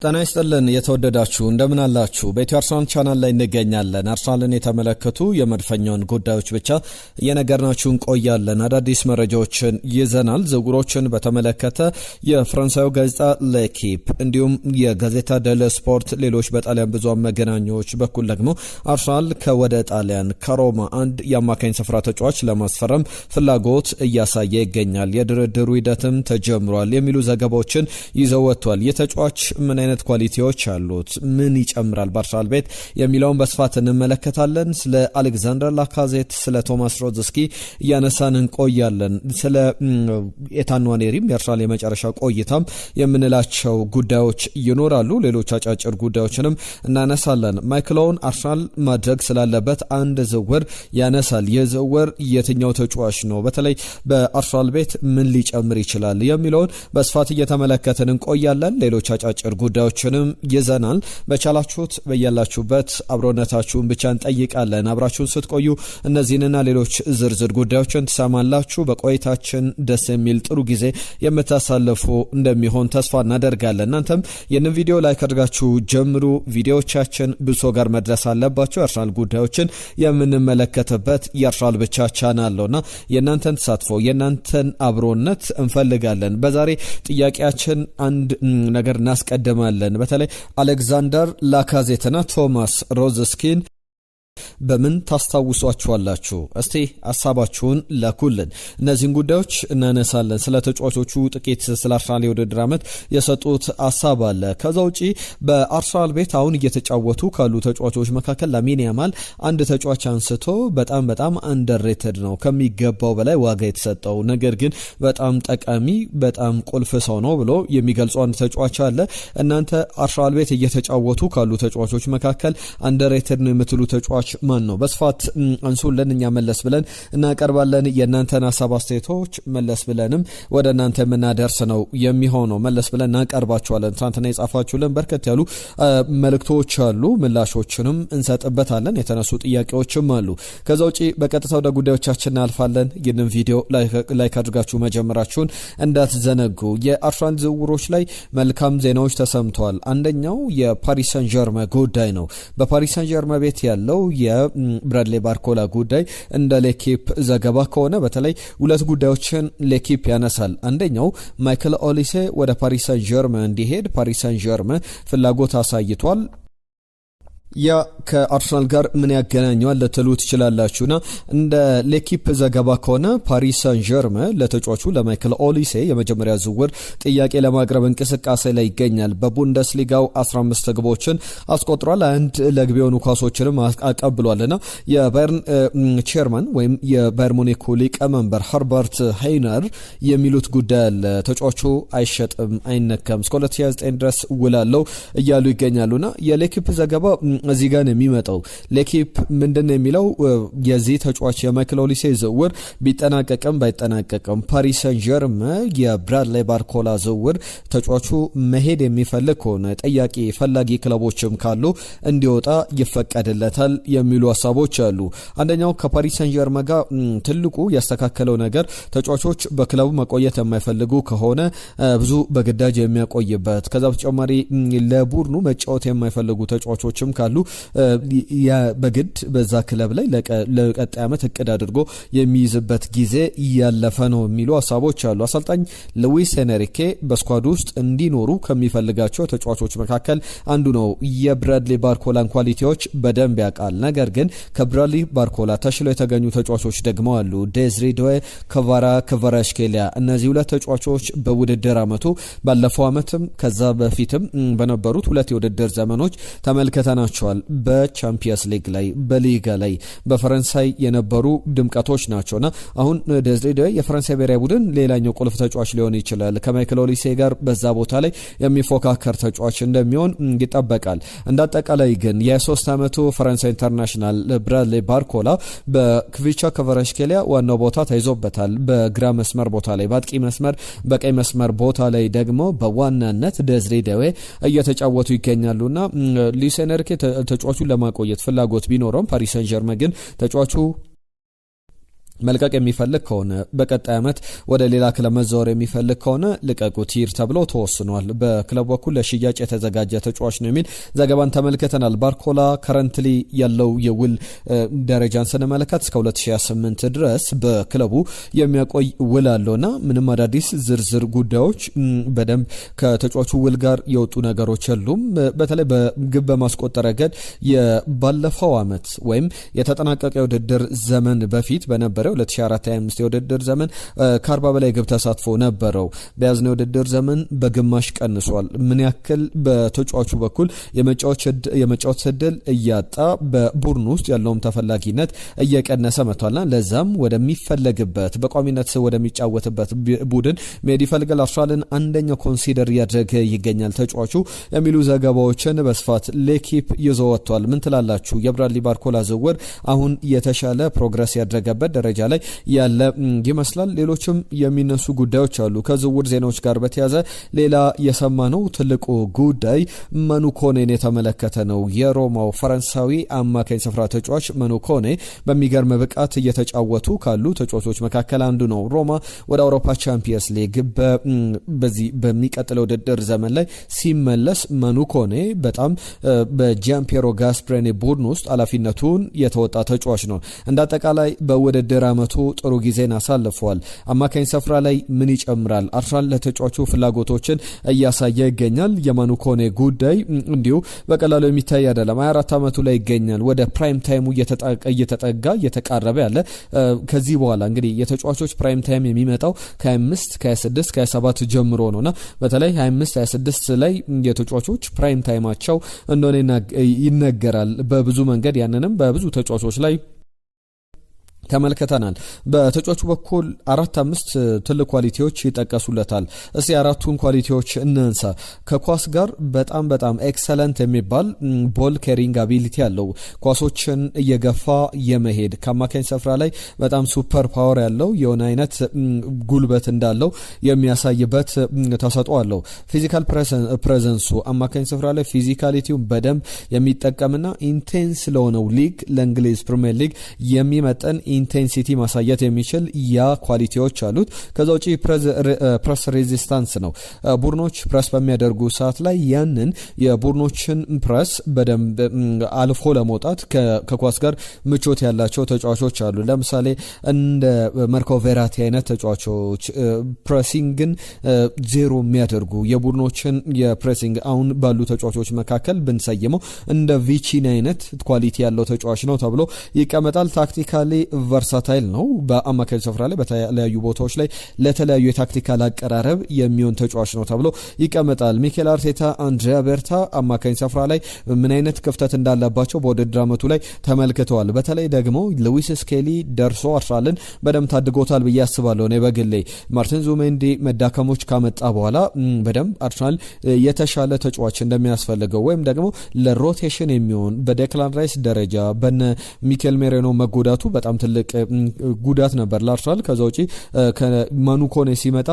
ጤና ይስጥልን የተወደዳችሁ እንደምን አላችሁ በኢትዮ አርሰናል ቻናል ላይ እንገኛለን። አርሰናልን የተመለከቱ የመድፈኛውን ጉዳዮች ብቻ እየነገርናችሁ እንቆያለን። አዳዲስ መረጃዎችን ይዘናል። ዝውውሮችን በተመለከተ የፍራንሳዩ ጋዜጣ ሌኪፕ እንዲሁም የጋዜጣ ዴሎ ስፖርት ሌሎች በጣሊያን ብዙሃን መገናኛዎች በኩል ደግሞ አርሰናል ከወደ ጣሊያን ከሮማ አንድ የአማካኝ ስፍራ ተጫዋች ለማስፈረም ፍላጎት እያሳየ ይገኛል። የድርድሩ ሂደትም ተጀምሯል የሚሉ ዘገባዎችን ይዘው ወጥቷል። የተጫዋች ምን አይነት ኳሊቲዎች አሉት፣ ምን ይጨምራል በአርሰናል ቤት የሚለውን በስፋት እንመለከታለን። ስለ አሌክዛንደር ላካዜት፣ ስለ ቶማስ ሮዝስኪ እያነሳን እንቆያለን። ስለ ኤታን ንዋኔሪም የአርሰናል የመጨረሻ ቆይታም የምንላቸው ጉዳዮች ይኖራሉ። ሌሎች አጫጭር ጉዳዮችንም እናነሳለን። ማይክል ኦዌን አርሰናል ማድረግ ስላለበት አንድ ዝውውር ያነሳል። የዝውውር የትኛው ተጫዋች ነው በተለይ በአርሰናል ቤት ምን ሊጨምር ይችላል የሚለውን በስፋት እየተመለከትን እንቆያለን። ሌሎች አጫጭር ጉዳዮችንም ይዘናል። በቻላችሁት በያላችሁበት አብሮነታችሁን ብቻ እንጠይቃለን። አብራችሁን ስትቆዩ እነዚህንና ሌሎች ዝርዝር ጉዳዮችን ትሰማላችሁ። በቆይታችን ደስ የሚል ጥሩ ጊዜ የምታሳልፉ እንደሚሆን ተስፋ እናደርጋለን። እናንተም ይህንን ቪዲዮ ላይክ አድርጋችሁ ጀምሩ። ቪዲዮዎቻችን ብዙ ጋር መድረስ አለባቸው። የአርሰናል ጉዳዮችን የምንመለከትበት የአርሰናል ብቻ ቻናል ነውና የእናንተን ተሳትፎ የእናንተን አብሮነት እንፈልጋለን። በዛሬ ጥያቄያችን አንድ ነገር እናስቀድማለን። በተለይ አሌክዛንደር ላካዜትና ቶማስ ሮዝስኪን በምን ታስታውሷቸዋላችሁ? እስቲ ሐሳባችሁን ላኩልን። እነዚህን ጉዳዮች እናነሳለን። ስለ ተጫዋቾቹ ጥቂት ስለ አርሰናል የውድድር ዓመት የሰጡት ሐሳብ አለ። ከዛ ውጪ በአርሰናል ቤት አሁን እየተጫወቱ ካሉ ተጫዋቾች መካከል ላሚን ያማል አንድ ተጫዋች አንስቶ በጣም አንደርሬትድ ነው፣ ከሚገባው በላይ ዋጋ የተሰጠው ነገር ግን በጣም ጠቃሚ በጣም ቁልፍ ሰው ነው ብሎ የሚገልጹ አንድ ተጫዋች አለ። እናንተ አርሰናል ቤት እየተጫወቱ ካሉ ተጫዋቾች መካከል አንደርሬትድ ነው የምትሉ ተጫዋች ማን ነው? በስፋት አንሱልን። እኛ መለስ ብለን እናቀርባለን። የእናንተን ሐሳብ አስተያየቶች መለስ ብለንም ወደ እናንተ የምናደርስ ነው የሚሆነው። መለስ ብለን እናቀርባቸዋለን። ትናንትና የጻፋችሁልን በርከት ያሉ መልእክቶች አሉ፣ ምላሾችንም እንሰጥበታለን። የተነሱ ጥያቄዎችም አሉ። ከዛ ውጪ በቀጥታ ወደ ጉዳዮቻችን እናልፋለን። ይህንን ቪዲዮ ላይክ አድርጋችሁ መጀመራችሁን እንዳትዘነጉ። የአርሰናል ዝውውሮች ላይ መልካም ዜናዎች ተሰምተዋል። አንደኛው የፓሪስ ሰን ዠርመን ጉዳይ ነው። በፓሪስ ሰን ዠርመን ቤት ያለው የብራድሊ ባርኮላ ጉዳይ እንደ ሌኪፕ ዘገባ ከሆነ በተለይ ሁለት ጉዳዮችን ሌኪፕ ያነሳል። አንደኛው ማይክል ኦሊሴ ወደ ፓሪስ ሰን ዠርመን እንዲሄድ ፓሪስ ሰን ዠርመን ፍላጎት አሳይቷል። ያ ከአርሰናል ጋር ምን ያገናኘዋል ልትሉ ትችላላችሁና እንደ ሌኪፕ ዘገባ ከሆነ ፓሪስ ሰን ዠርመን ለተጫዋቹ ለማይክል ኦሊሴ የመጀመሪያ ዝውውር ጥያቄ ለማቅረብ እንቅስቃሴ ላይ ይገኛል። በቡንደስሊጋው 15 ግቦችን አስቆጥሯል። አንድ ለግብ የሆኑ ኳሶችንም አቀብሏልና የባየርን ቼርማን ወይም የባየር ሙኒክ ሊቀመንበር ሀርበርት ሃይነር የሚሉት ጉዳይ አለ። ተጫዋቹ አይሸጥም አይነከም እስከ 2029 ድረስ ውላለው እያሉ ይገኛሉና የሌኪፕ ዘገባ እዚህ ጋር ነው የሚመጣው። ሌኪፕ ምንድነው የሚለው? የዚህ ተጫዋች የማይክል ኦሊሴ ዝውውር ቢጠናቀቅም ባይጠናቀቅም ፓሪስ ሰን ዠርመን የብራድሊ ባርኮላ ዝውውር ተጫዋቹ መሄድ የሚፈልግ ከሆነ ጠያቂ ፈላጊ ክለቦችም ካሉ እንዲወጣ ይፈቀድለታል የሚሉ ሀሳቦች አሉ። አንደኛው ከፓሪስ ሰን ዠርመን ጋር ትልቁ ያስተካከለው ነገር ተጫዋቾች በክለቡ መቆየት የማይፈልጉ ከሆነ ብዙ በግዳጅ የሚያቆይበት፣ ከዛ በተጨማሪ ለቡድኑ መጫወት የማይፈልጉ ተጫዋቾችም ካሉ በግድ በዛ ክለብ ላይ ለቀጣይ ዓመት እቅድ አድርጎ የሚይዝበት ጊዜ ያለፈ ነው የሚሉ ሀሳቦች አሉ። አሰልጣኝ ሉዊስ ኤንሪኬ በስኳድ ውስጥ እንዲኖሩ ከሚፈልጋቸው ተጫዋቾች መካከል አንዱ ነው። የብራድሊ ባርኮላን ኳሊቲዎች በደንብ ያውቃል። ነገር ግን ከብራድሊ ባርኮላ ተሽለው የተገኙ ተጫዋቾች ደግሞ አሉ። ዴዝሪ ዶዌ፣ ክቫራትስኬሊያ። እነዚህ ሁለት ተጫዋቾች በውድድር ዓመቱ ባለፈው ዓመትም ከዛ በፊትም በነበሩት ሁለት የውድድር ዘመኖች ተመልክተናቸዋል። በቻምፒየንስ ሊግ ላይ በሊጋ ላይ በፈረንሳይ የነበሩ ድምቀቶች ናቸውና አሁን ዴዝሪ ዶዌ የፈረንሳይ ብሔራዊ ቡድን ሌላኛው ቁልፍ ተጫዋች ሊሆን ይችላል። ከማይክል ኦሊሴ ጋር በዛ ቦታ ላይ የሚፎካከር ተጫዋች እንደሚሆን ይጠበቃል። እንዳጠቃላይ ግን የ3 ዓመቱ ፈረንሳይ ኢንተርናሽናል ብራድሊ ባርኮላ በክቪቻ ክቫራትስኬሊያ ዋናው ቦታ ተይዞበታል። በግራ መስመር ቦታ ላይ በአጥቂ መስመር በቀኝ መስመር ቦታ ላይ ደግሞ በዋናነት ዴዝሪ ዶዌ እየተጫወቱ ይገኛሉና ሉዊስ ኤንሪኬ ተጫዋቹን ለማቆየት ፍላጎት ቢኖረውም ፓሪስ ሰን ዠርመን ግን ተጫዋቹ መልቀቅ የሚፈልግ ከሆነ በቀጣይ ዓመት ወደ ሌላ ክለብ መዛወር የሚፈልግ ከሆነ ልቀቁት ይር ተብሎ ተወስኗል። በክለብ በኩል ለሽያጭ የተዘጋጀ ተጫዋች ነው የሚል ዘገባን ተመልክተናል። ባርኮላ ከረንትሊ ያለው የውል ደረጃን ስንመለከት እስከ 2028 ድረስ በክለቡ የሚያቆይ ውል አለውና ምንም አዳዲስ ዝርዝር ጉዳዮች በደንብ ከተጫዋቹ ውል ጋር የወጡ ነገሮች የሉም። በተለይ በግብ በማስቆጠር ረገድ የባለፈው ዓመት ወይም የተጠናቀቀ የውድድር ዘመን በፊት በነበረ 2024-25 የውድድር ዘመን ከ40 በላይ ግብ ተሳትፎ ነበረው። በያዝነው የውድድር ዘመን በግማሽ ቀንሷል። ምን ያክል በተጫዋቹ በኩል የመጫወት ዕድል እያጣ በቡድን ውስጥ ያለውም ተፈላጊነት እየቀነሰ መጥቷልና ለዛም ወደሚፈለግበት በቋሚነት ወደሚጫወትበት ቡድን መሄድ ይፈልጋል። አርሰናልን አንደኛው ኮንሲደር እያደረገ ይገኛል ተጫዋቹ የሚሉ ዘገባዎችን በስፋት ሌኪፕ ይዞ ወጥቷል። ምን ትላላችሁ? የብራድሊ ባርኮላ ዝውውር አሁን የተሻለ ፕሮግረስ ያደረገበት ደረጃ ላይ ያለ ይመስላል። ሌሎችም የሚነሱ ጉዳዮች አሉ። ከዝውውር ዜናዎች ጋር በተያያዘ ሌላ የሰማነው ትልቁ ጉዳይ መኑ ኮኔን የተመለከተ ነው። የሮማው ፈረንሳዊ አማካኝ ስፍራ ተጫዋች መኑ ኮኔ በሚገርም ብቃት እየተጫወቱ ካሉ ተጫዋቾች መካከል አንዱ ነው። ሮማ ወደ አውሮፓ ቻምፒየንስ ሊግ በዚህ በሚቀጥለው ውድድር ዘመን ላይ ሲመለስ መኑ ኮኔ በጣም በጃምፒየሮ ጋስፕሬኒ ቡድን ውስጥ ኃላፊነቱን የተወጣ ተጫዋች ነው። እንዳጠቃላይ በውድድር ዓመቱ ጥሩ ጊዜን አሳልፈዋል። አማካኝ ስፍራ ላይ ምን ይጨምራል? አርሰናል ለተጫዋቹ ፍላጎቶችን እያሳየ ይገኛል። የመኑ ኮኔ ጉዳይ እንዲሁ በቀላሉ የሚታይ አይደለም። 24 ዓመቱ ላይ ይገኛል። ወደ ፕራይም ታይሙ እየተጠጋ እየተቃረበ ያለ ከዚህ በኋላ እንግዲህ የተጫዋቾች ፕራይም ታይም የሚመጣው ከ25 ከ26 ከ27 ጀምሮ ነውና በተለይ 25 26 ላይ የተጫዋቾች ፕራይም ታይማቸው እንደሆነ ይነገራል። በብዙ መንገድ ያንንም በብዙ ተጫዋቾች ላይ ተመልክተናል። በተጫዋቹ በኩል 4-5 ትልቅ ኳሊቲዎች ይጠቀሱለታል። እስቲ አራቱን ኳሊቲዎች እናንሳ። ከኳስ ጋር በጣም ኤክሰለንት የሚባል ቦል ካሪንግ አቢሊቲ ያለው ኳሶችን እየገፋ የመሄድ ከአማካኝ ስፍራ ላይ በጣም ሱፐር ፓወር ያለው የሆነ አይነት ጉልበት እንዳለው የሚያሳይበት ተሰጥኦ አለው። ፊዚካል ፕሬዘንሱ አማካኝ ስፍራ ላይ ፊዚካሊቲውን በደንብ የሚጠቀምና ኢንቴንስ ለሆነው ሊግ ለእንግሊዝ ፕሪሚየር ሊግ የሚመጠን ኢንቴንሲቲ ማሳየት የሚችል ያ ኳሊቲዎች አሉት። ከዛ ውጪ ፕሬስ ሬዚስታንስ ነው። ቡድኖች ፕሬስ በሚያደርጉ ሰዓት ላይ ያንን የቡድኖችን ፕሬስ በደንብ አልፎ ለመውጣት ከኳስ ጋር ምቾት ያላቸው ተጫዋቾች አሉ። ለምሳሌ እንደ ማርኮ ቬራቲ አይነት ተጫዋቾች ፕሬሲንግን ዜሮ የሚያደርጉ የቡድኖችን የፕሬሲንግ አሁን ባሉ ተጫዋቾች መካከል ብንሰይመው እንደ ቪቺኒ አይነት ኳሊቲ ያለው ተጫዋች ነው ተብሎ ይቀመጣል። ታክቲካሊ ቨርሳታይል ነው። በአማካኝ ስፍራ ላይ በተለያዩ ቦታዎች ላይ ለተለያዩ የታክቲካል አቀራረብ የሚሆን ተጫዋች ነው ተብሎ ይቀመጣል። ሚኬል አርቴታ፣ አንድሪያ ቤርታ አማካኝ ስፍራ ላይ ምን አይነት ክፍተት እንዳለባቸው በውድድር ዓመቱ ላይ ተመልክተዋል። በተለይ ደግሞ ሉዊስ ስኬሊ ደርሶ አርሰናልን በደንብ ታድጎታል ብዬ አስባለሁ። እኔ በግሌ ማርቲን ዙሜንዲ መዳከሞች ካመጣ በኋላ በደንብ አርሰናል የተሻለ ተጫዋች እንደሚያስፈልገው ወይም ደግሞ ለሮቴሽን የሚሆን በዴክላን ራይስ ደረጃ በነ ሚኬል ሜሬኖ መጎዳቱ በጣም ትልቅ ጉዳት ነበር ለአርሰናል። ከዛ ውጪ ከመኑ ኮኔ ሲመጣ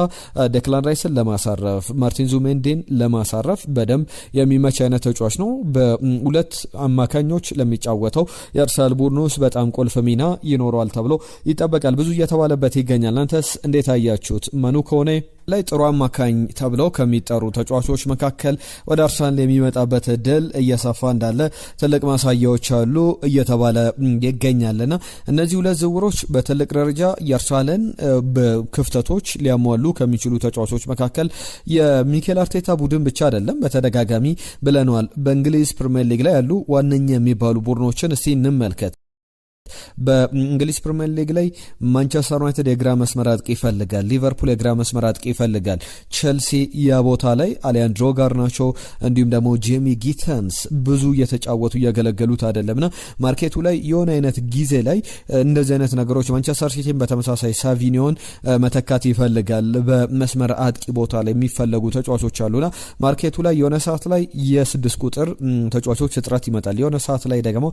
ዴክላን ራይስን ለማሳረፍ ማርቲን ዙሜንዲን ለማሳረፍ በደንብ የሚመች አይነት ተጫዋች ነው። በሁለት አማካኞች ለሚጫወተው የአርሰናል ቡድን ውስጥ በጣም ቁልፍ ሚና ይኖረዋል ተብሎ ይጠበቃል። ብዙ እየተባለበት ይገኛል። እናንተስ እንዴት አያችሁት? መኑ ኮኔ ላይ ጥሩ አማካኝ ተብለው ከሚጠሩ ተጫዋቾች መካከል ወደ አርሰናል የሚመጣበት እድል እየሰፋ እንዳለ ትልቅ ማሳያዎች አሉ እየተባለ ይገኛልና እነዚህ ሁለት ዝውውሮች በትልቅ ደረጃ የአርሰናልን ክፍተቶች ሊያሟሉ ከሚችሉ ተጫዋቾች መካከል የሚኬል አርቴታ ቡድን ብቻ አይደለም። በተደጋጋሚ ብለናል። በእንግሊዝ ፕሪሚየር ሊግ ላይ ያሉ ዋነኛ የሚባሉ ቡድኖችን እስቲ እንመልከት። በእንግሊዝ ፕሪሚየር ሊግ ላይ ማንቸስተር ዩናይትድ የግራ መስመር አጥቂ ይፈልጋል። ሊቨርፑል የግራ መስመር አጥቂ ይፈልጋል። ቼልሲ ያ ቦታ ላይ አሊያንድሮ ጋርናቾ እንዲሁም ደግሞ ጄሚ ጊተንስ ብዙ እየተጫወቱ እያገለገሉት አይደለምና ማርኬቱ ላይ የሆነ አይነት ጊዜ ላይ እንደዚህ አይነት ነገሮች ማንቸስተር ሲቲን በተመሳሳይ ሳቪኒዮን መተካት ይፈልጋል። በመስመር አጥቂ ቦታ ላይ የሚፈለጉ ተጫዋቾች አሉና ማርኬቱ ላይ የሆነ ሰዓት ላይ የ6 ቁጥር ተጫዋቾች እጥረት ይመጣል። የሆነ ሰዓት ላይ ደግሞ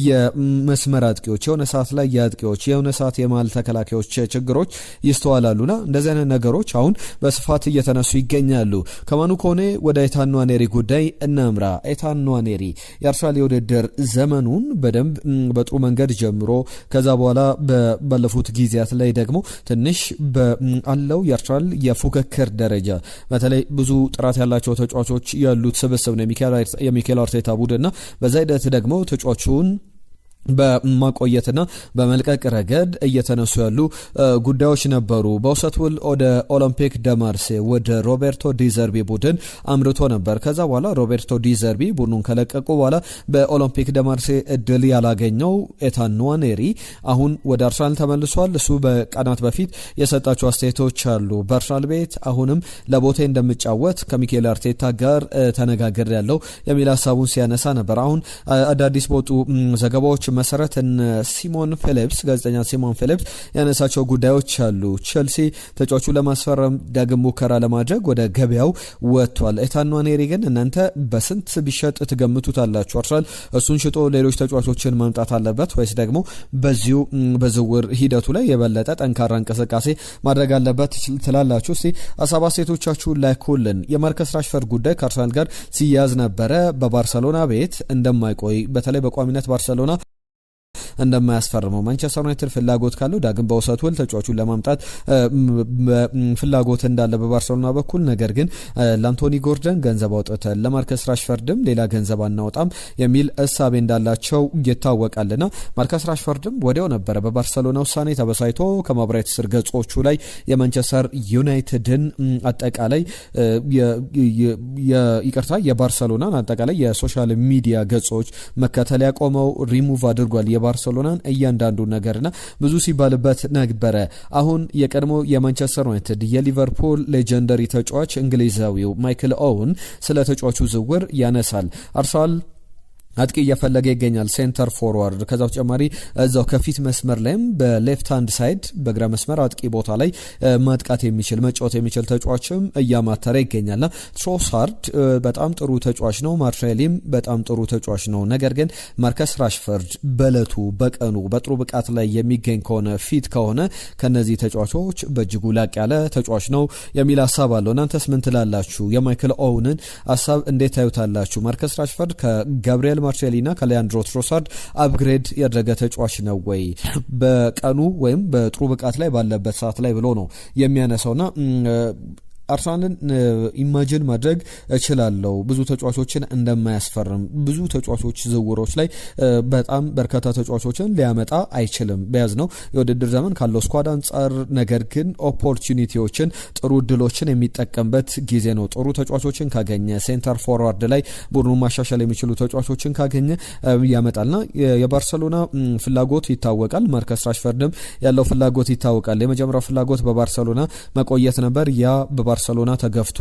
የመስመር አጥቂዎች የሆነ ሰዓት ላይ የአጥቂዎች የሆነ ሰዓት የማል ተከላካዮች ችግሮች ይስተዋላሉና እንደዚህ አይነት ነገሮች አሁን በስፋት እየተነሱ ይገኛሉ። ከማኑ ኮኔ ወደ ኤታን ንዋኔሪ ጉዳይ እናምራ። ኤታን ንዋኔሪ የአርሰናል የውድድር ዘመኑን በደንብ በጥሩ መንገድ ጀምሮ ከዛ በኋላ ባለፉት ጊዜያት ላይ ደግሞ ትንሽ አለው የአርሰናል የፉክክር ደረጃ በተለይ ብዙ ጥራት ያላቸው ተጫዋቾች ያሉት ስብስብ ነው የሚኬል አርቴታ ቡድንና በዛ ሂደት ደግሞ ተጫዋቹን በማቆየትና በመልቀቅ ረገድ እየተነሱ ያሉ ጉዳዮች ነበሩ። በውሰት ውል ወደ ኦሎምፒክ ደ ማርሴ ወደ ሮቤርቶ ዲዘርቢ ቡድን አምርቶ ነበር። ከዛ በኋላ ሮቤርቶ ዲዘርቢ ቡድኑን ከለቀቁ በኋላ በኦሎምፒክ ደ ማርሴ እድል ያላገኘው ኤታን ንዋኔሪ አሁን ወደ አርሰናል ተመልሷል። እሱ በቀናት በፊት የሰጣቸው አስተያየቶች አሉ። በአርሰናል ቤት አሁንም ለቦታ እንደምጫወት ከሚኬል አርቴታ ጋር ተነጋግር ያለው የሚል ሀሳቡን ሲያነሳ ነበር። አሁን አዳዲስ በወጡ ዘገባዎች መሰረት ሲሞን ፊሊፕስ ጋዜጠኛ ሲሞን ፊሊፕስ ያነሳቸው ጉዳዮች አሉ። ቸልሲ ተጫዋቹ ለማስፈረም ዳግም ሙከራ ለማድረግ ወደ ገበያው ወጥቷል። ኤታን ንዋኔሪ ግን እናንተ በስንት ቢሸጥ ትገምቱታላችሁ? አርሰናል እሱን ሽጦ ሌሎች ተጫዋቾችን ማምጣት አለበት ወይስ ደግሞ በዚሁ በዝውውር ሂደቱ ላይ የበለጠ ጠንካራ እንቅስቃሴ ማድረግ አለበት ትላላችሁ? እስቲ ሀሳብ አስተያየቶቻችሁን ላኩልን። የማርከስ ራሽፈርድ ጉዳይ ከአርሰናል ጋር ሲያዝ ነበረ። በባርሰሎና ቤት እንደማይቆይ በተለይ በቋሚነት ባርሰሎና እንደማያስፈርመው ማንቸስተር ዩናይትድ ፍላጎት ካለው ዳግም በውሰት ውል ተጫዋቹን ለማምጣት ፍላጎት እንዳለ በባርሰሎና በኩል ነገር ግን ለአንቶኒ ጎርደን ገንዘብ አውጥተን ለማርከስ ራሽፈርድም ሌላ ገንዘብ አናወጣም የሚል እሳቤ እንዳላቸው ይታወቃልና ማርከስ ራሽፈርድም ወዲያው ነበረ በባርሰሎና ውሳኔ ተበሳይቶ ከማህበራዊ ትስስር ገጾቹ ላይ የማንቸስተር ዩናይትድን አጠቃላይ የባርሰሎናን አጠቃላይ የሶሻል ሚዲያ ገጾች መከተል ያቆመው ሪሙቭ አድርጓል የባርሰሎናን እያንዳንዱ ነገርና ብዙ ሲባልበት ነበረ። አሁን የቀድሞ የማንቸስተር ዩናይትድ የሊቨርፑል ሌጀንደሪ ተጫዋች እንግሊዛዊው ማይክል ኦውን ስለ ተጫዋቹ ዝውውር ያነሳል። አርሰናል አጥቂ እየፈለገ ይገኛል፣ ሴንተር ፎርዋርድ። ከዛ በተጨማሪ እዛው ከፊት መስመር ላይም በሌፍት ሃንድ ሳይድ በግራ መስመር አጥቂ ቦታ ላይ ማጥቃት የሚችል መጫወት የሚችል ተጫዋችም እያማተረ ይገኛልና ትሮሳርድ በጣም ጥሩ ተጫዋች ነው፣ ማርሻሊም በጣም ጥሩ ተጫዋች ነው። ነገር ግን ማርከስ ራሽፈርድ በለቱ በቀኑ በጥሩ ብቃት ላይ የሚገኝ ከሆነ ፊት ከሆነ ከነዚህ ተጫዋቾች በእጅጉ ላቅ ያለ ተጫዋች ነው የሚል ሀሳብ አለው። እናንተስ ምን ትላላችሁ? የማይክል ኦውንን ሀሳብ እንዴት ታዩታላችሁ? ማርከስ ራሽፈርድ ከጋብሪኤል ማርሴሊና ከሊያንድሮ ትሮሳርድ አፕግሬድ ያደረገ ተጫዋች ነው ወይ በቀኑ ወይም በጥሩ ብቃት ላይ ባለበት ሰዓት ላይ ብሎ ነው የሚያነሳውና አርሰናልን ኢማጂን ማድረግ እችላለሁ ብዙ ተጫዋቾችን እንደማያስፈርም ብዙ ተጫዋቾች ዝውውሮች ላይ በጣም በርካታ ተጫዋቾችን ሊያመጣ አይችልም በያዝነው የውድድር ዘመን ካለው ስኳድ አንጻር። ነገር ግን ኦፖርቹኒቲዎችን ጥሩ እድሎችን የሚጠቀምበት ጊዜ ነው። ጥሩ ተጫዋቾችን ካገኘ ሴንተር ፎርዋርድ ላይ ቡድኑን ማሻሻል የሚችሉ ተጫዋቾችን ካገኘ ያመጣልና የባርሰሎና ፍላጎት ይታወቃል። ማርከስ ራሽፈርድም ያለው ፍላጎት ይታወቃል። የመጀመሪያው ፍላጎት በባርሰሎና መቆየት ነበር። ያ ባርሰሎና ተገፍቶ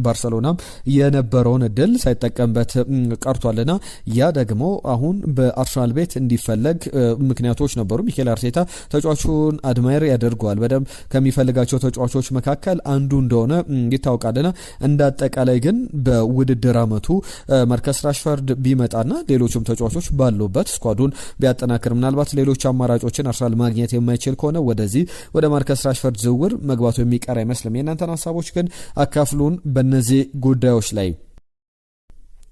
ባርሰሎናም የነበረውን እድል ሳይጠቀምበት ቀርቷልና ያ ደግሞ አሁን በአርሰናል ቤት እንዲፈለግ ምክንያቶች ነበሩ። ሚኬል አርቴታ ተጫዋቹን አድማየር ያደርገዋል። በደንብ ከሚፈልጋቸው ተጫዋቾች መካከል አንዱ እንደሆነ ይታወቃልና እንዳጠቃላይ ግን በውድድር አመቱ ማርከስ ራሽፈርድ ቢመጣና ሌሎችም ተጫዋቾች ባሉበት ስኳዱን ቢያጠናክር ምናልባት ሌሎች አማራጮችን አርሰናል ማግኘት የማይችል ከሆነ ወደዚህ ወደ ማርከስ ራሽፈርድ ዝውውር መግባቱ የሚቀር አይመስልም። የእናንተን ሀሳቦች ግን አካፍሉን በእነዚህ ጉዳዮች ላይ።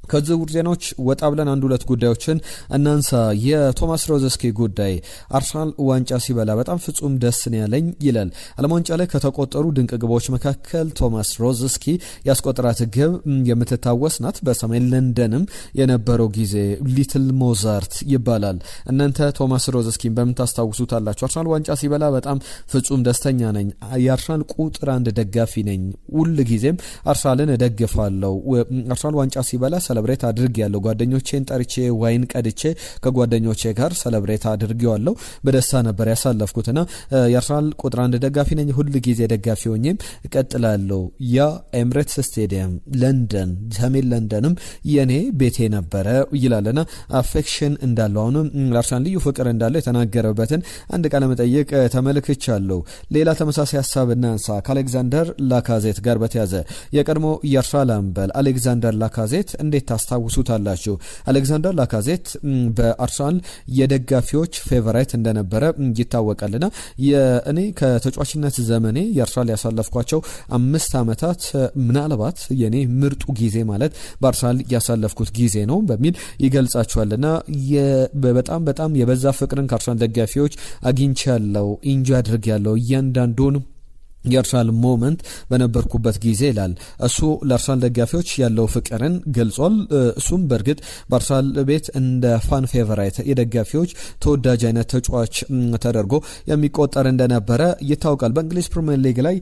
ከዝውውር ዜናዎች ወጣ ብለን አንድ ሁለት ጉዳዮችን እናንሳ። የቶማስ ሮዘስኪ ጉዳይ አርሰናል ዋንጫ ሲበላ በጣም ፍጹም ደስ ነው ያለኝ ይላል። ዓለም ዋንጫ ላይ ከተቆጠሩ ድንቅ ግቦች መካከል ቶማስ ሮዘስኪ ያስቆጠራት ግብ የምትታወስ ናት። በሰሜን ለንደንም የነበረው ጊዜ ሊትል ሞዛርት ይባላል። እናንተ ቶማስ ሮዘስኪን በምታስታውሱታላችሁ? አርሰናል ዋንጫ ሲበላ በጣም ፍጹም ደስተኛ ነኝ፣ የአርሰናል ቁጥር አንድ ደጋፊ ነኝ፣ ሁል ጊዜም አርሰናልን እደግፋለሁ። አርሰናል ዋንጫ ሲበላ ሰለብሬት አድርጌያለሁ። ጓደኞቼን ጠርቼ ዋይን ቀድቼ ከጓደኞቼ ጋር ሰለብሬት አድርጌዋለሁ። በደስታ ነበር ያሳለፍኩትና የአርሰናል ቁጥር አንድ ደጋፊ ነኝ፣ ሁል ጊዜ ደጋፊ ሆኜም እቀጥላለሁ። ያ ኤምሬትስ ስቴዲየም ለንደን፣ ሰሜን ለንደንም የኔ ቤቴ ነበረ ይላልና አፌክሽን እንዳለው አሁንም ለአርሰናል ልዩ ፍቅር እንዳለው የተናገረበትን አንድ ቃለ መጠይቅ ተመልክቻለሁ። ሌላ ተመሳሳይ ሀሳብ እናንሳ። ከአሌክዛንደር ላካዜት ጋር በተያዘ የቀድሞ የአርሰናል አምበል አሌክዛንደር ላካዜት እንዴት ታስታውሱታላችሁ። አሌክዛንደር ላካዜት በአርሰናል የደጋፊዎች ፌቨራይት እንደነበረ ይታወቃልና እኔ ከተጫዋችነት ዘመኔ የአርሰናል ያሳለፍኳቸው 5 ዓመታት ምናልባት የኔ ምርጡ ጊዜ ማለት በአርሰናል ያሳለፍኩት ጊዜ ነው በሚል ይገልጻቸዋልና በጣም የበዛ ፍቅርን ከአርሰናል ደጋፊዎች አግኝቻለሁ፣ ኢንጆይ አድርጌያለሁ እያንዳንዱን የአርሰናል ሞመንት በነበርኩበት ጊዜ ይላል። እሱ ለአርሰናል ደጋፊዎች ያለው ፍቅርን ገልጿል። እሱም በእርግጥ በአርሰናል ቤት እንደ ፋን ፌቨራይት የደጋፊዎች ተወዳጅ አይነት ተጫዋች ተደርጎ የሚቆጠር እንደነበረ ይታወቃል። በእንግሊዝ ፕሪሚየር ሊግ ላይ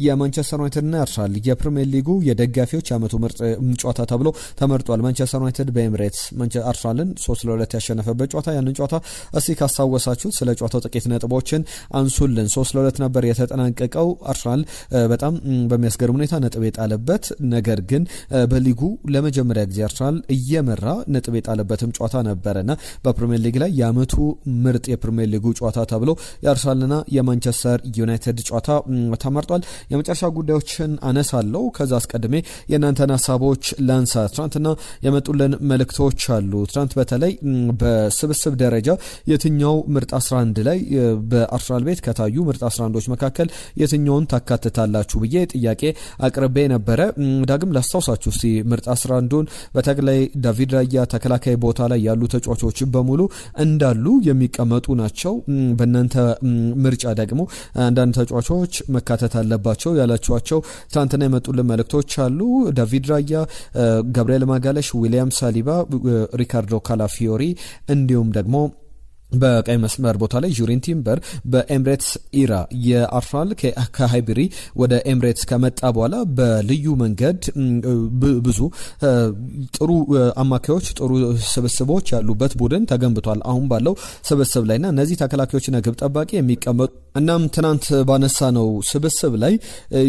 የማንቸስተር ዩናይትድ እና አርሰናል የፕሪሚየር ሊጉ የደጋፊዎች አመቱ ምርጥ ጨዋታ ተብሎ ተመርጧል። ማንቸስተር ዩናይትድ በኤምሬትስ አርሰናልን 3-2 ያሸነፈበት ጨዋታ። ያንን ጨዋታ እስቲ ካስታወሳችሁት ስለ ጨዋታው ጥቂት ነጥቦችን አንሱልን። 3-2 ነበር የተጠናቀቀው። አርሰናል በጣም በሚያስገርም ሁኔታ ነጥብ የጣለበት፣ ነገር ግን በሊጉ ለመጀመሪያ ጊዜ አርሰናል እየመራ ነጥብ የጣለበትም ጨዋታ ነበርና በፕሪሚየር ሊግ ላይ የአመቱ ምርጥ የፕሪሚየር ሊጉ ጨዋታ ተብሎ የአርሰናልና የማንቸስተር ዩናይትድ ጨዋታ ተመርጧል። የመጨረሻ ጉዳዮችን አነሳለሁ። ከዛ አስቀድሜ የእናንተን ሀሳቦች ላንሳ። ትናንትና የመጡልን መልእክቶች አሉ። ትናንት በተለይ በስብስብ ደረጃ የትኛው ምርጥ 11 ላይ በአርሰናል ቤት ከታዩ ምርጥ 11ዎች መካከል የትኛውን ታካትታላችሁ ብዬ ጥያቄ አቅርቤ ነበረ። ዳግም ላስታውሳችሁ እስቲ ምርጥ 11ን በተለይ ዳቪድ ራያ ተከላካይ ቦታ ላይ ያሉ ተጫዋቾች በሙሉ እንዳሉ የሚቀመጡ ናቸው። በእናንተ ምርጫ ደግሞ አንዳንድ ተጫዋቾች መካተት አለባቸው ያላችኋቸው ትናንትና የመጡልን መልእክቶች አሉ። ዳቪድ ራያ፣ ጋብሪኤል ማጋለሽ፣ ዊሊያም ሳሊባ፣ ሪካርዶ ካላፊዮሪ እንዲሁም ደግሞ በቀይ መስመር ቦታ ላይ ጁሪን ቲምበር በኤምሬትስ ኢራ የአርሰናል ከሃይብሪ ወደ ኤምሬትስ ከመጣ በኋላ በልዩ መንገድ ብዙ ጥሩ አማካዮች ጥሩ ስብስቦች ያሉበት ቡድን ተገንብቷል አሁን ባለው ስብስብ ላይና እነዚህ ተከላካዮችና ግብ ጠባቂ የሚቀመጡ እናም ትናንት ባነሳ ነው ስብስብ ላይ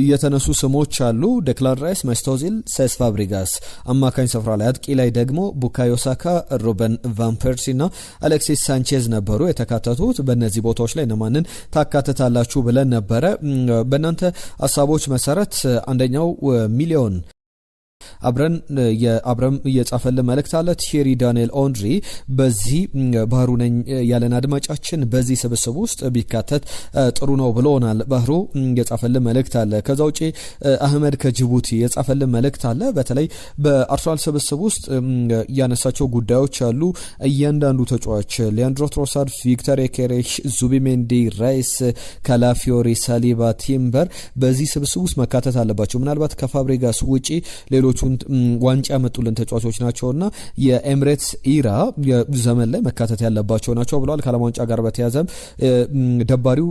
የተነሱ ስሞች አሉ። ዴክላን ራይስ፣ ማስቶዚል፣ ሴስ ፋብሪጋስ አማካኝ ስፍራ ላይ፣ አጥቂ ላይ ደግሞ ቡካዮ ሳካ፣ ሩበን ቫን ፐርሲና አሌክሲስ ሳንቼዝ ነበሩ የተካተቱት። በእነዚህ ቦታዎች ላይ እነማንን ታካትታላችሁ ብለን ነበረ። በእናንተ ሀሳቦች መሰረት አንደኛው ሚሊዮን አብረም እየጻፈልን መልእክት አለ። ቲሪ ዳንኤል ኦንድሪ በዚህ ባህሩ ነኝ ያለን አድማጫችን በዚህ ስብስብ ውስጥ ቢካተት ጥሩ ነው ብሎናል። ባህሩ የጻፈልን መልእክት አለ። ከዛ ውጪ አህመድ ከጅቡቲ የጻፈልን መልእክት አለ። በተለይ በአርሰናል ስብስብ ውስጥ ያነሳቸው ጉዳዮች አሉ። እያንዳንዱ ተጫዋች ሊያንድሮ ትሮሳርድ፣ ቪክተር ኬሬሽ፣ ዙቢሜንዲ፣ ራይስ፣ ካላፊዮሪ፣ ሳሊባ፣ ቲምበር በዚህ ስብስብ ውስጥ መካተት አለባቸው። ምናልባት ከፋብሪጋስ ውጪ ሌሎቹን ዋንጫ ያመጡልን ተጫዋቾች ናቸውና የኤምሬትስ ኢራ ዘመን ላይ መካተት ያለባቸው ናቸው ብለዋል። ከዓለም ዋንጫ ጋር በተያያዘ ደባሪው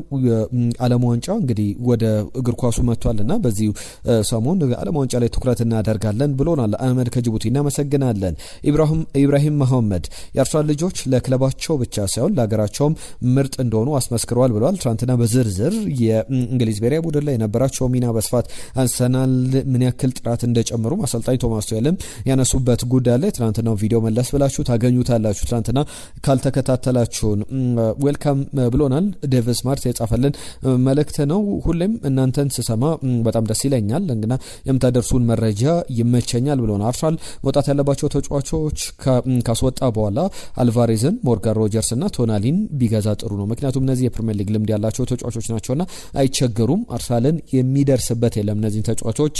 ዓለም ዋንጫ እንግዲህ ወደ እግር ኳሱ መጥቷልና በዚህ ሰሞን ዓለም ዋንጫ ላይ ትኩረት እናደርጋለን ብሎናል። አህመድ ከጅቡቲ እናመሰግናለን። ኢብራሂም መሐመድ የአርሰናል ልጆች ለክለባቸው ብቻ ሳይሆን ለሀገራቸውም ምርጥ እንደሆኑ አስመስክረዋል ብለዋል። ትናንትና በዝርዝር የእንግሊዝ ብሔራዊ ቡድን ላይ የነበራቸው ሚና በስፋት አንስተናል። ምን ያክል ጥራት እንደጨመሩ አሰልጣኝ ቶማስ ቱሄልም ያነሱበት ጉዳይ ላይ ትናንትናው ቪዲዮ መለስ ብላችሁ ታገኙታላችሁ። ትናንትና ካልተከታተላችሁን ዌልካም ብሎናል። ዴቪስ ማርት የጻፈልን መልእክት ነው። ሁሌም እናንተን ስሰማ በጣም ደስ ይለኛል እና የምታደርሱን መረጃ ይመቸኛል ብሎናል። አርሰናል መውጣት ያለባቸው ተጫዋቾች ካስወጣ በኋላ አልቫሬዝን፣ ሞርጋን ሮጀርስ እና ቶናሊን ቢገዛ ጥሩ ነው። ምክንያቱም እነዚህ የፕሪሚየር ሊግ ልምድ ያላቸው ተጫዋቾች ናቸውና አይቸገሩም። አርሰናልን የሚደርስበት የለም እነዚህን ተጫዋቾች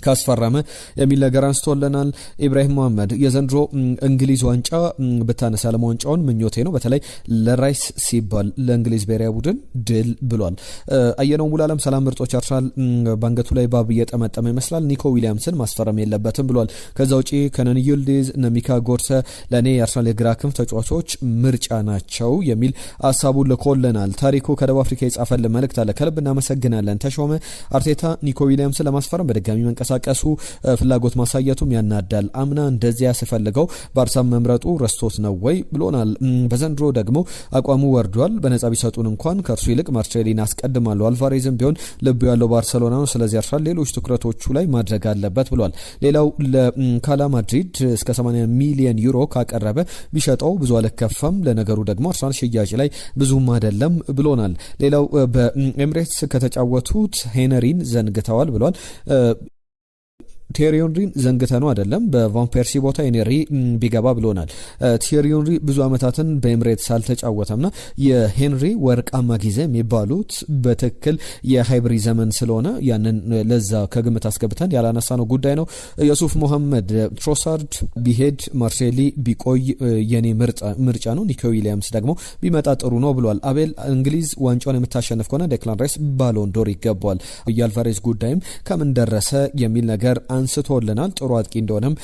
ካስፈረመ የሚል ነገር አንስቶልናል። ኢብራሂም መሐመድ የዘንድሮ እንግሊዝ ዋንጫ ብታነሳ ለዋንጫውን ምኞቴ ነው፣ በተለይ ለራይስ ሲባል ለእንግሊዝ ብሔራዊ ቡድን ድል ብሏል። አየነው ሙሉዓለም ሰላም ምርጦች አርሰናል ባንገቱ ላይ ባብ እየጠመጠመ ይመስላል፣ ኒኮ ዊሊያምስን ማስፈረም የለበትም ብሏል። ከዛ ውጪ ከነን ይልዲዝ፣ ነሚካ ጎርሰ ለእኔ የአርሰናል የግራ ክንፍ ተጫዋቾች ምርጫ ናቸው የሚል ሀሳቡን ልኮልናል። ታሪኩ ከደቡብ አፍሪካ የጻፈልን መልእክት አለ። ከልብ እናመሰግናለን። ተሾመ አርቴታ ኒኮ ዊሊያምስን ለማስፈረም በድጋሚ መንቀሳቀሱ ፍላጎት ማሳየቱም ያናዳል። አምና እንደዚያ ሲፈልገው ባርሳም መምረጡ ረስቶት ነው ወይ ብሎናል። በዘንድሮ ደግሞ አቋሙ ወርዷል። በነጻ ቢሰጡን እንኳን ከእርሱ ይልቅ ማርሴሊን አስቀድማሉ። አልቫሬዝም ቢሆን ልቡ ያለው ባርሰሎና ነው። ስለዚህ አርሰናል ሌሎች ትኩረቶቹ ላይ ማድረግ አለበት ብሏል። ሌላው ለካላ ማድሪድ እስከ 80 ሚሊዮን ዩሮ ካቀረበ ቢሸጠው ብዙ አልከፋም። ለነገሩ ደግሞ አርሰናል ሽያጭ ላይ ብዙም አይደለም ብሎናል። ሌላው በኤምሬትስ ከተጫወቱት ሄነሪን ዘንግተዋል ብሏል። ቲየሪ ሄንሪን ዘንግተነው አይደለም በቫን ፐርሲ ቦታ ሄንሪ ቢገባ ብሎናል። ቲየሪ ሄንሪ ብዙ አመታትን በኤምሬትስ አልተጫወተምና የሄንሪ ወርቃማ ጊዜ የሚባሉት በትክክል የሃይብሪ ዘመን ስለሆነ ያንን ለዛ ከግምት አስገብተን ያላነሳነው ጉዳይ ነው። ዩሱፍ መሐመድ ትሮሳርድ ቢሄድ ማርሴሊ ቢቆይ የኔ ምርጫ ነው፣ ኒኮ ዊሊያምስ ደግሞ ቢመጣ ጥሩ ነው ብሏል። አቤል እንግሊዝ ዋንጫውን የምታሸንፍ ከሆነ ዴክላን ራይስ ባሎን ዶር ይገባዋል። የአልቫሬዝ ጉዳይም ከምን ደረሰ የሚል ነገር አንስቶልናል። ጥሩ አጥቂ እንደሆነም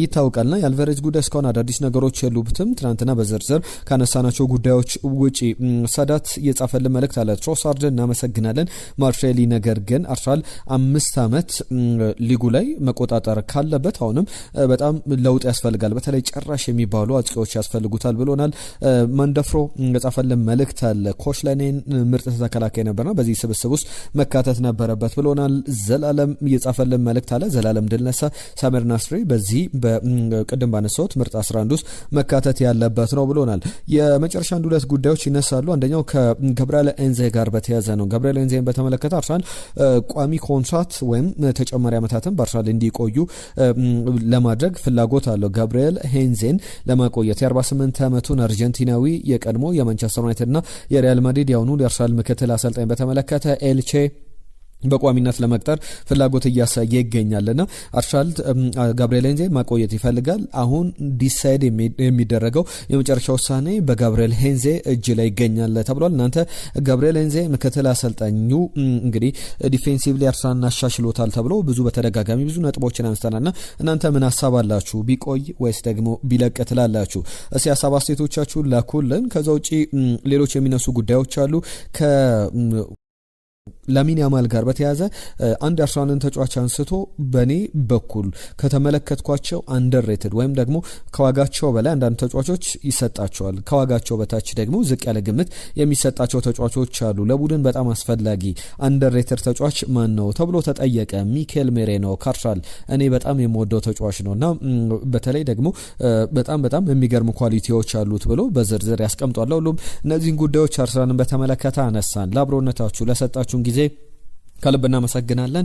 ይታወቃልና የአልቫሬዝ ጉዳይ እስካሁን አዳዲስ ነገሮች የሉትም። ትናንትና በዝርዝር ካነሳናቸው ጉዳዮች ውጪ ሳዳት የጻፈልን መልእክት አለ። ትሮሳርድ እናመሰግናለን ማርሴሊ፣ ነገር ግን አርሰናል 5 አመት ሊጉ ላይ መቆጣጠር ካለበት አሁንም በጣም ለውጥ ያስፈልጋል፣ በተለይ ጨራሽ የሚባሉ አጥቂዎች ያስፈልጉታል ብሎናል። መንደፍሮ የጻፈልን መልእክት አለ። ኮሽላኔን ምርጥ ተከላካይ ነበርና በዚህ ስብስብ ውስጥ መካተት ነበረበት ብሎናል። ዘላለም የጻፈልን መልእክት አለ። ዘላለም ድልነሳ ሳሜር ናስሪ በዚህ በቅድም ባነሳሁት ምርጥ 11 ውስጥ መካተት ያለበት ነው ብሎናል። የመጨረሻ አንድ ሁለት ጉዳዮች ይነሳሉ። አንደኛው ከጋብሪኤል ኤንዜ ጋር በተያያዘ ነው። ጋብሪኤል ኤንዜን በተመለከተ አርሰናል ቋሚ ኮንትራት ወይም ተጨማሪ አመታትን በአርሰናል እንዲቆዩ ለማድረግ ፍላጎት አለው። ጋብሪኤል ኤንዜን ለማቆየት የ48 አመቱን አርጀንቲናዊ የቀድሞ የማንቸስተር ዩናይትድ እና የሪያል ማድሪድ ያሁኑ የአርሰናል ምክትል አሰልጣኝ በተመለከተ ኤልቼ በቋሚነት ለመቅጠር ፍላጎት እያሳየ ይገኛልና አርሰናል ጋብሪኤል ኤንዜ ማቆየት ይፈልጋል። አሁን ዲሳይድ የሚደረገው የመጨረሻ ውሳኔ በጋብሪኤል ኤንዜ እጅ ላይ ይገኛል ተብሏል። እናንተ ጋብሪኤል ኤንዜ ምክትል አሰልጣኙ እንግዲህ ዲፌንሲቭሊ አርሰናል አሻሽሎታል ተብሎ ብዙ በተደጋጋሚ ብዙ ነጥቦችን አንስተናልና እናንተ ምን ሐሳብ አላችሁ? ቢቆይ ወይስ ደግሞ ቢለቅ ትላላችሁ? እስኪ ሐሳብ አስተያየቶቻችሁን ላኩልን። ከዛ ውጪ ሌሎች የሚነሱ ጉዳዮች አሉ። ላሚን ያማል ጋር በተያያዘ አንድ አርሰናልን ተጫዋች አንስቶ በኔ በኩል ከተመለከትኳቸው አንደርሬትድ ወይም ደግሞ ከዋጋቸው በላይ አንዳንድ ተጫዋቾች ይሰጣቸዋል፣ ከዋጋቸው በታች ደግሞ ዝቅ ያለ ግምት የሚሰጣቸው ተጫዋቾች አሉ። ለቡድን በጣም አስፈላጊ አንደርሬትድ ተጫዋች ማን ነው ተብሎ ተጠየቀ። ሚኬል ሜሬኖ ካርሻል እኔ በጣም የምወደው ተጫዋች ነውና በተለይ ደግሞ በጣም የሚገርሙ ኳሊቲዎች አሉት ብሎ በዝርዝር ያስቀምጧል። ሁሉም እነዚህን ጉዳዮች አርሰናልን በተመለከተ አነሳን። ለአብሮነታችሁ ለሰጣችሁን ጊዜ ከልብ እናመሰግናለን።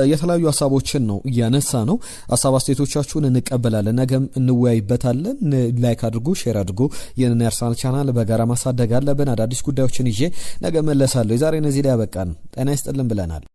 የተለያዩ ሀሳቦችን ነው እያነሳ ነው። ሀሳብ አስተያየቶቻችሁን እንቀበላለን፣ ነገም እንወያይበታለን። ላይክ አድርጉ፣ ሼር አድርጉ። ይህንን የአርሰናል ቻናል በጋራ ማሳደግ አለብን። አዳዲስ ጉዳዮችን ይዤ ነገ መለሳለሁ። የዛሬ እነዚህ ላይ ያበቃን። ጤና ይስጥልን ብለናል።